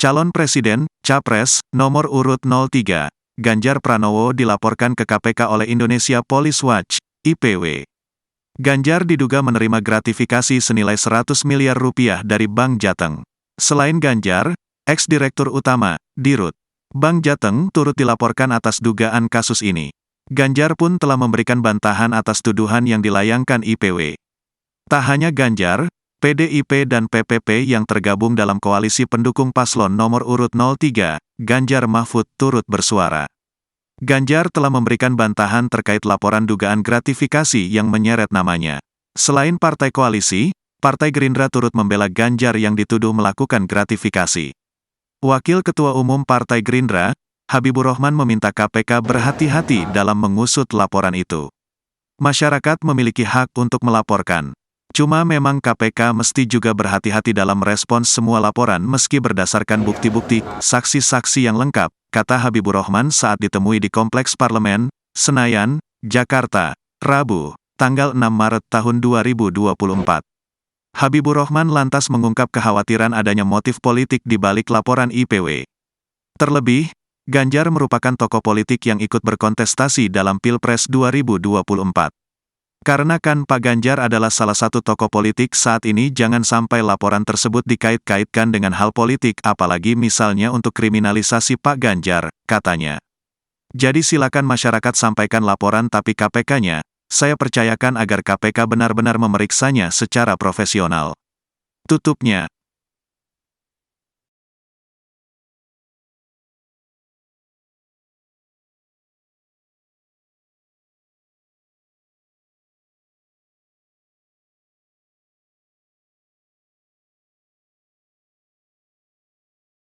Calon Presiden, Capres, nomor urut 03, Ganjar Pranowo dilaporkan ke KPK oleh Indonesia Police Watch, IPW. Ganjar diduga menerima gratifikasi senilai 100 miliar rupiah dari Bank Jateng. Selain Ganjar, ex-direktur utama, Dirut, Bank Jateng turut dilaporkan atas dugaan kasus ini. Ganjar pun telah memberikan bantahan atas tuduhan yang dilayangkan IPW. Tak hanya Ganjar, PDIP dan PPP yang tergabung dalam koalisi pendukung paslon nomor urut 03, Ganjar Mahfud turut bersuara. Ganjar telah memberikan bantahan terkait laporan dugaan gratifikasi yang menyeret namanya. Selain partai koalisi, Partai Gerindra turut membela Ganjar yang dituduh melakukan gratifikasi. Wakil Ketua Umum Partai Gerindra, Habibur Rahman meminta KPK berhati-hati dalam mengusut laporan itu. Masyarakat memiliki hak untuk melaporkan. Cuma memang KPK mesti juga berhati-hati dalam merespons semua laporan meski berdasarkan bukti-bukti, saksi-saksi yang lengkap, kata Habibur Rahman saat ditemui di Kompleks Parlemen, Senayan, Jakarta, Rabu, tanggal 6 Maret tahun 2024. Habibur Rahman lantas mengungkap kekhawatiran adanya motif politik di balik laporan IPW. Terlebih, Ganjar merupakan tokoh politik yang ikut berkontestasi dalam Pilpres 2024. Karena kan Pak Ganjar adalah salah satu tokoh politik saat ini, jangan sampai laporan tersebut dikait-kaitkan dengan hal politik, apalagi misalnya untuk kriminalisasi Pak Ganjar, katanya. Jadi silakan masyarakat sampaikan laporan, tapi KPK-nya, saya percayakan agar KPK benar-benar memeriksanya secara profesional. Tutupnya,